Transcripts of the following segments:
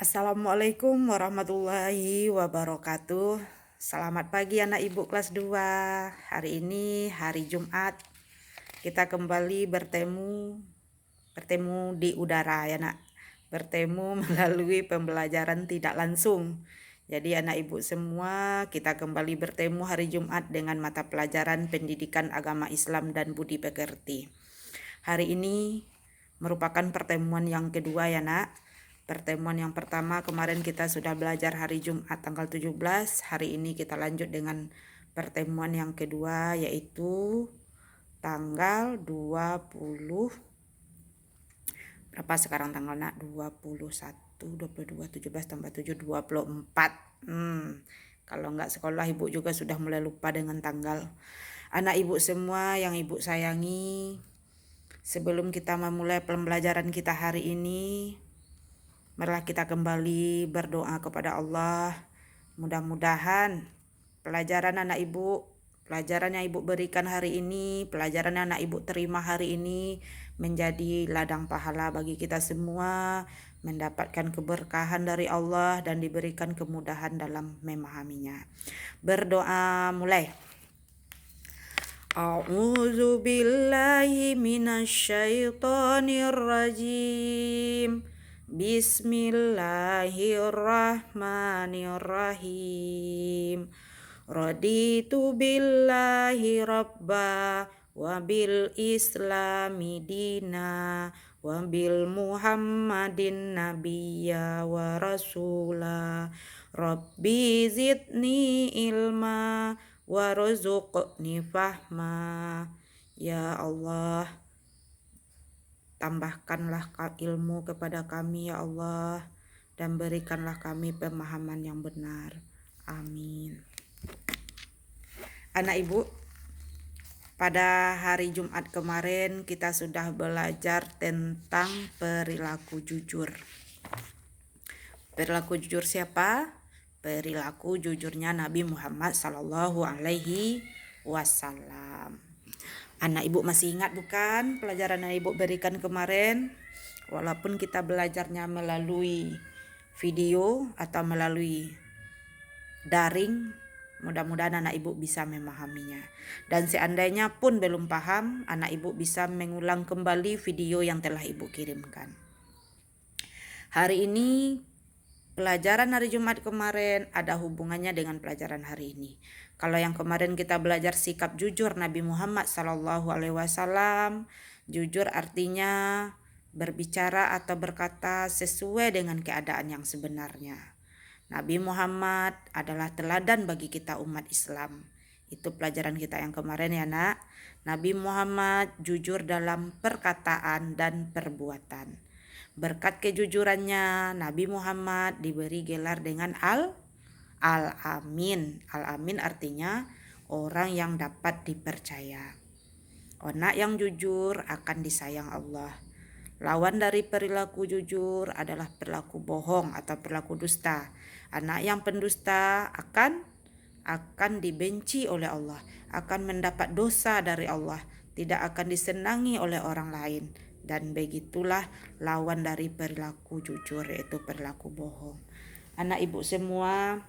Assalamualaikum warahmatullahi wabarakatuh. Selamat pagi anak ibu kelas 2. Hari ini hari Jumat. Kita kembali bertemu di udara ya nak. Bertemu melalui pembelajaran tidak langsung. Jadi anak ibu semua, kita kembali bertemu hari Jumat dengan mata pelajaran Pendidikan Agama Islam dan Budi Pekerti. Hari ini merupakan pertemuan yang kedua ya nak. Pertemuan yang pertama kemarin kita sudah belajar hari Jumat tanggal 17. Hari ini kita lanjut dengan pertemuan yang kedua yaitu tanggal 20. Berapa sekarang tanggal nak? 21, 22, 17 tambah 7, 24. Kalau nggak sekolah ibu juga sudah mulai lupa dengan tanggal. Anak ibu semua yang ibu sayangi, sebelum kita memulai pembelajaran kita hari ini, marilah kita kembali berdoa kepada Allah. Mudah-mudahan pelajaran yang ibu berikan hari ini, pelajaran yang anak ibu terima hari ini menjadi ladang pahala bagi kita semua, mendapatkan keberkahan dari Allah dan diberikan kemudahan dalam memahaminya. Berdoa mulai. A'udzu billahi minasyaitonir rajim. Bismillahirrahmanirrahim. Raditu billahi rabba wa bil islami dina wa bil muhammadin nabiyya wa rasula. Rabbi zidni ilma warzuqni fahma. Ya Allah, tambahkanlah ilmu kepada kami ya Allah, dan berikanlah kami pemahaman yang benar. Amin. Anak ibu, pada hari Jumat kemarin kita sudah belajar tentang perilaku jujur. Perilaku jujur siapa? Perilaku jujurnya Nabi Muhammad Sallallahu Alaihi Wasallam. Anak ibu masih ingat bukan pelajaran yang ibu berikan kemarin? Walaupun kita belajarnya melalui video atau melalui daring, mudah-mudahan anak ibu bisa memahaminya. Dan seandainya pun belum paham, anak ibu bisa mengulang kembali video yang telah ibu kirimkan. Hari ini pelajaran hari Jumat kemarin ada hubungannya dengan pelajaran hari ini. Kalau yang kemarin kita belajar sikap jujur Nabi Muhammad Sallallahu Alaihi Wasallam, jujur artinya berbicara atau berkata sesuai dengan keadaan yang sebenarnya. Nabi Muhammad adalah teladan bagi kita umat Islam. Itu pelajaran kita yang kemarin ya nak. Nabi Muhammad jujur dalam perkataan dan perbuatan. Berkat kejujurannya, Nabi Muhammad diberi gelar dengan Al-Amin. Al-Amin artinya orang yang dapat dipercaya. Anak yang jujur akan disayang Allah. Lawan dari perilaku jujur adalah perilaku bohong atau perilaku dusta. Anak yang pendusta akan dibenci oleh Allah, akan mendapat dosa dari Allah, tidak akan disenangi oleh orang lain. Dan begitulah lawan dari perilaku jujur, yaitu perilaku bohong. Anak ibu semua,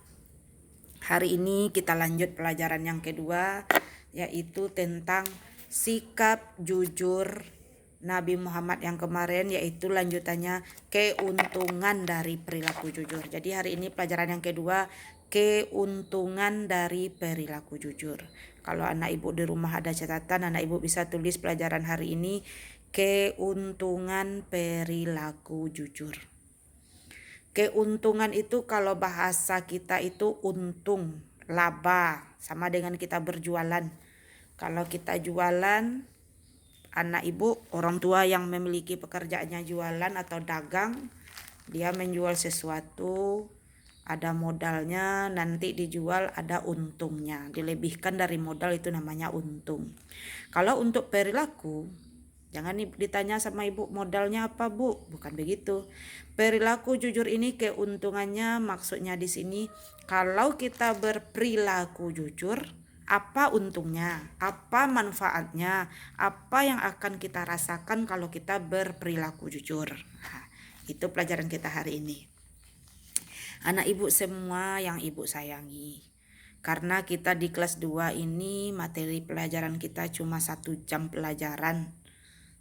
hari ini kita lanjut pelajaran yang kedua, yaitu tentang sikap jujur Nabi Muhammad yang kemarin, yaitu lanjutannya keuntungan dari perilaku jujur. Jadi hari ini pelajaran yang kedua, keuntungan dari perilaku jujur. Kalau anak ibu di rumah ada catatan, anak ibu bisa tulis pelajaran hari ini, keuntungan perilaku jujur. Keuntungan itu kalau bahasa kita itu untung, laba, sama dengan kita berjualan. Kalau kita jualan, anak ibu, orang tua yang memiliki pekerjaannya jualan atau dagang, dia menjual sesuatu, ada modalnya, nanti dijual ada untungnya, dilebihkan dari modal, itu namanya untung. Kalau untuk perilaku, jangan ditanya sama ibu modalnya apa bu, bukan begitu. Perilaku jujur ini keuntungannya maksudnya di sini, kalau kita berperilaku jujur, apa untungnya, apa manfaatnya, apa yang akan kita rasakan kalau kita berperilaku jujur. Nah, itu pelajaran kita hari ini. Anak ibu semua yang ibu sayangi. Karena kita di kelas 2 ini materi pelajaran kita cuma 1 jam pelajaran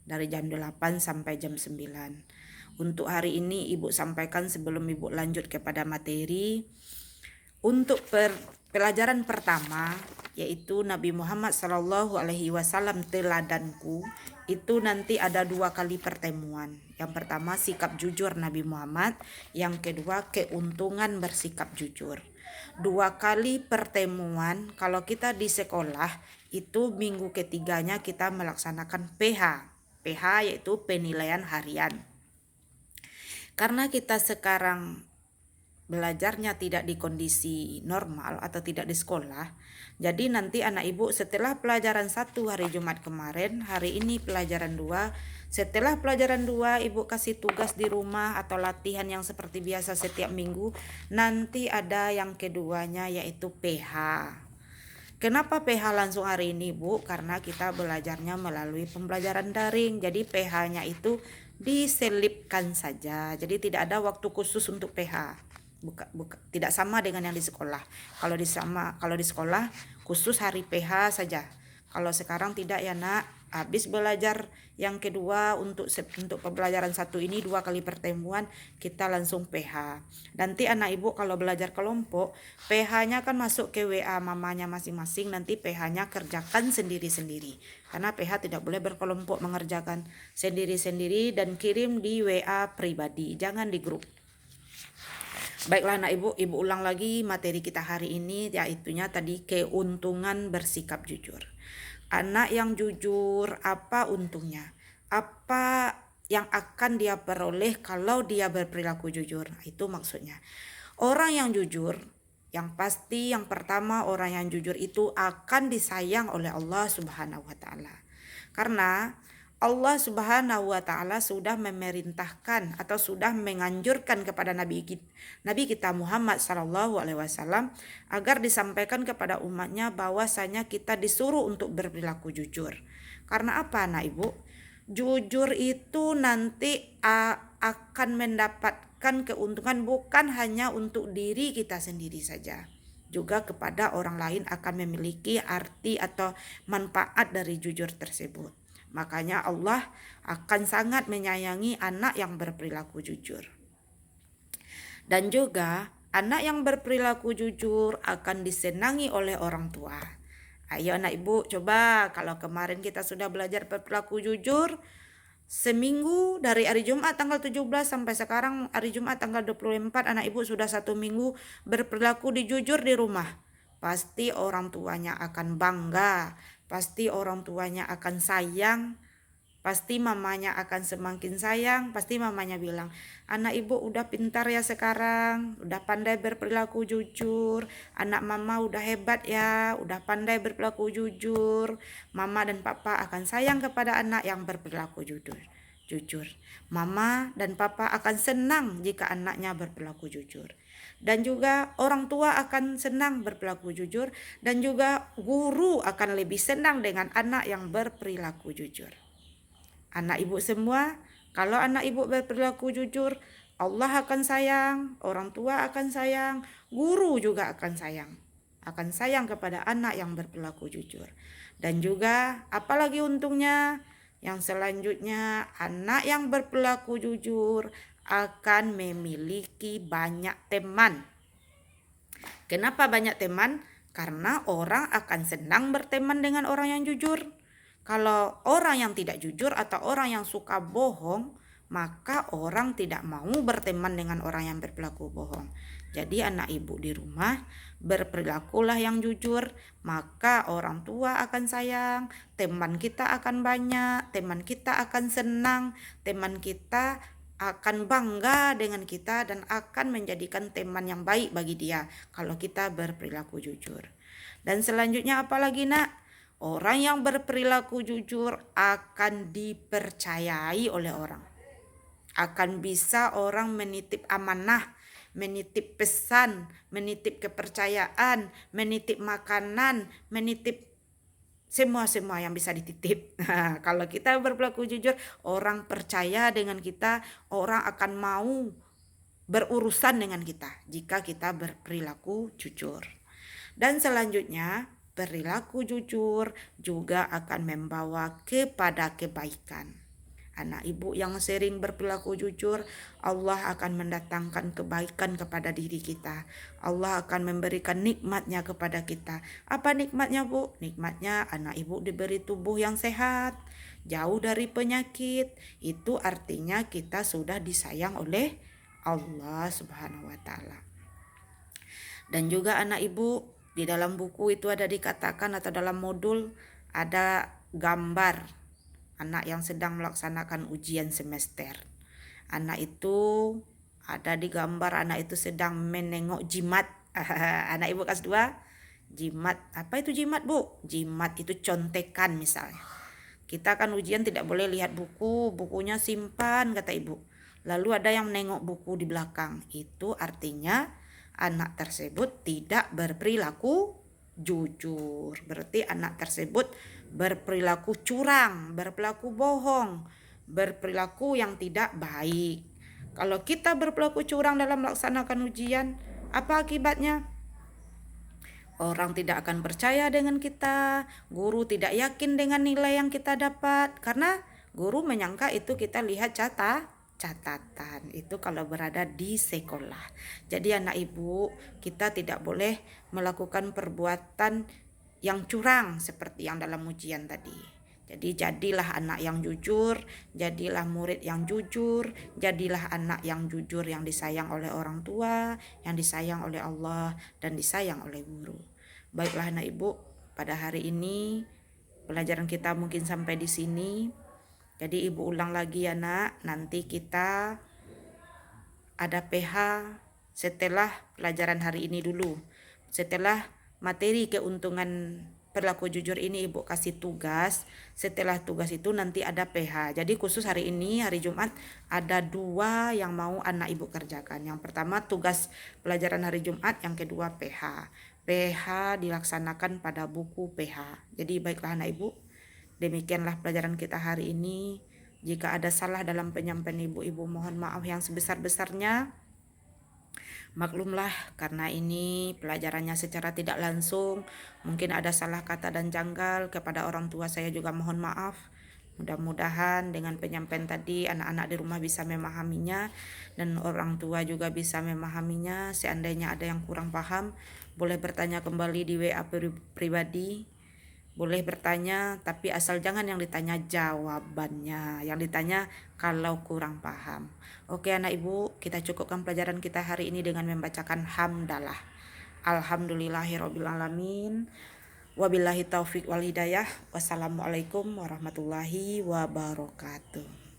dari jam 8 sampai jam 9. Untuk hari ini ibu sampaikan sebelum ibu lanjut kepada materi. Untuk pelajaran pertama yaitu Nabi Muhammad SAW teladanku, itu nanti ada 2 kali pertemuan. Yang pertama sikap jujur Nabi Muhammad, yang kedua keuntungan bersikap jujur. 2 kali pertemuan. Kalau kita di sekolah itu minggu ketiganya kita melaksanakan PH. PH yaitu penilaian harian. Karena kita sekarang belajarnya tidak di kondisi normal atau tidak di sekolah, jadi nanti anak ibu setelah pelajaran 1 hari Jumat kemarin, hari ini pelajaran 2, setelah pelajaran 2 ibu kasih tugas di rumah atau latihan yang seperti biasa setiap minggu, nanti ada yang keduanya yaitu PH. Kenapa PH langsung hari ini Bu? Karena kita belajarnya melalui pembelajaran daring, jadi PH-nya itu diselipkan saja, jadi tidak ada waktu khusus untuk PH. Tidak sama dengan yang di sekolah. Kalau di sekolah khusus hari PH saja. Kalau sekarang tidak ya nak. Habis belajar yang kedua untuk pembelajaran 1 ini 2 kali pertemuan kita langsung PH. Nanti anak ibu kalau belajar kelompok PH-nya kan masuk ke WA mamanya masing-masing, nanti PH-nya kerjakan sendiri-sendiri. Karena PH tidak boleh berkelompok, mengerjakan sendiri-sendiri dan kirim di WA pribadi, jangan di grup. Baiklah anak ibu ulang lagi materi kita hari ini, yaitunya tadi keuntungan bersikap jujur. Anak yang jujur, apa untungnya? Apa yang akan dia peroleh kalau dia berperilaku jujur? Itu maksudnya. Orang yang jujur, yang pasti yang pertama orang yang jujur itu akan disayang oleh Allah Subhanahu wa taala. Karena Allah Subhanahu wa taala sudah memerintahkan atau sudah menganjurkan kepada Nabi kita Muhammad sallallahu alaihi wasallam agar disampaikan kepada umatnya bahwasanya kita disuruh untuk berperilaku jujur. Karena apa anak ibu? Jujur itu nanti akan mendapatkan keuntungan bukan hanya untuk diri kita sendiri saja, juga kepada orang lain akan memiliki arti atau manfaat dari jujur tersebut. Makanya Allah akan sangat menyayangi anak yang berperilaku jujur. Dan juga anak yang berperilaku jujur akan disenangi oleh orang tua. Ayo anak ibu coba, kalau kemarin kita sudah belajar berperilaku jujur seminggu dari hari Jumat tanggal 17 sampai sekarang hari Jumat tanggal 24, anak ibu sudah 1 minggu berperilaku jujur di rumah. Pasti orang tuanya akan bangga, pasti orang tuanya akan sayang, pasti mamanya akan semakin sayang, pasti mamanya bilang, anak ibu udah pintar ya sekarang, udah pandai berperilaku jujur, anak mama udah hebat ya, udah pandai berperilaku jujur. Mama dan papa akan sayang kepada anak yang berperilaku jujur. Mama dan papa akan senang jika anaknya berperilaku jujur. Dan juga orang tua akan senang berperilaku jujur, dan juga guru akan lebih senang dengan anak yang berperilaku jujur. Anak ibu semua, kalau anak ibu berperilaku jujur, Allah akan sayang, orang tua akan sayang, guru juga akan sayang kepada anak yang berperilaku jujur. Dan juga apalagi untungnya, yang selanjutnya anak yang berperilaku jujur akan memiliki banyak teman. Kenapa banyak teman? Karena orang akan senang berteman dengan orang yang jujur. Kalau orang yang tidak jujur atau orang yang suka bohong, maka orang tidak mau berteman dengan orang yang berperilaku bohong. Jadi anak ibu di rumah berperilakulah yang jujur, maka orang tua akan sayang, teman kita akan banyak, teman kita akan senang, teman kita akan bangga dengan kita dan akan menjadikan teman yang baik bagi dia kalau kita berperilaku jujur. Dan selanjutnya apalagi nak? Orang yang berperilaku jujur akan dipercayai oleh orang. Akan bisa orang menitip amanah, menitip pesan, menitip kepercayaan, menitip makanan, menitip semua yang bisa dititip. Nah, kalau kita berperilaku jujur, orang percaya dengan kita, orang akan mau berurusan dengan kita jika kita berperilaku jujur. Dan selanjutnya, perilaku jujur juga akan membawa kepada kebaikan. Anak ibu yang sering berperilaku jujur, Allah akan mendatangkan kebaikan kepada diri kita. Allah akan memberikan nikmatnya kepada kita. Apa nikmatnya, Bu? Nikmatnya anak ibu diberi tubuh yang sehat, jauh dari penyakit. Itu artinya kita sudah disayang oleh Allah Subhanahu wa taala. Dan juga anak ibu, di dalam buku itu ada dikatakan atau dalam modul ada gambar anak yang sedang melaksanakan ujian semester. Anak itu ada di gambar anak itu sedang menengok jimat. Anak ibu kelas 2, jimat. Apa itu jimat, Bu? Jimat itu contekan misalnya. Kita kan ujian tidak boleh lihat buku, bukunya simpan kata ibu. Lalu ada yang menengok buku di belakang. Itu artinya anak tersebut tidak berperilaku jujur. Berarti anak tersebut berperilaku curang, berperilaku bohong, berperilaku yang tidak baik. Kalau kita berperilaku curang dalam melaksanakan ujian, apa akibatnya? Orang tidak akan percaya dengan kita, guru tidak yakin dengan nilai yang kita dapat, karena guru menyangka itu kita lihat catatan itu kalau berada di sekolah. Jadi anak ibu, kita tidak boleh melakukan perbuatan yang curang seperti yang dalam ujian tadi. Jadi jadilah anak yang jujur, jadilah murid yang jujur, jadilah anak yang jujur yang disayang oleh orang tua, yang disayang oleh Allah, dan disayang oleh guru. Baiklah anak ibu, pada hari ini pelajaran kita mungkin sampai di sini. Jadi ibu ulang lagi ya nak, nanti kita ada PH setelah pelajaran hari ini dulu. Setelah materi keuntungan perilaku jujur ini ibu kasih tugas. Setelah tugas itu nanti ada PH. Jadi khusus hari ini, hari Jumat, ada 2 yang mau anak ibu kerjakan. Yang pertama tugas pelajaran hari Jumat, yang kedua PH. PH dilaksanakan pada buku PH. Jadi baiklah anak ibu, demikianlah pelajaran kita hari ini. Jika ada salah dalam penyampaian ibu mohon maaf yang sebesar-besarnya. Maklumlah karena ini pelajarannya secara tidak langsung, mungkin ada salah kata dan janggal. Kepada orang tua saya juga mohon maaf. Mudah-mudahan dengan penyampaian tadi anak-anak di rumah bisa memahaminya dan orang tua juga bisa memahaminya. Seandainya ada yang kurang paham, boleh bertanya kembali di WA pribadi. Boleh bertanya, tapi asal jangan yang ditanya jawabannya, yang ditanya kalau kurang paham. Oke anak ibu, kita cukupkan pelajaran kita hari ini dengan membacakan hamdalah. Alhamdulillahirrabbilalamin. Wabillahi taufik wal hidayah. Wassalamualaikum warahmatullahi wabarakatuh.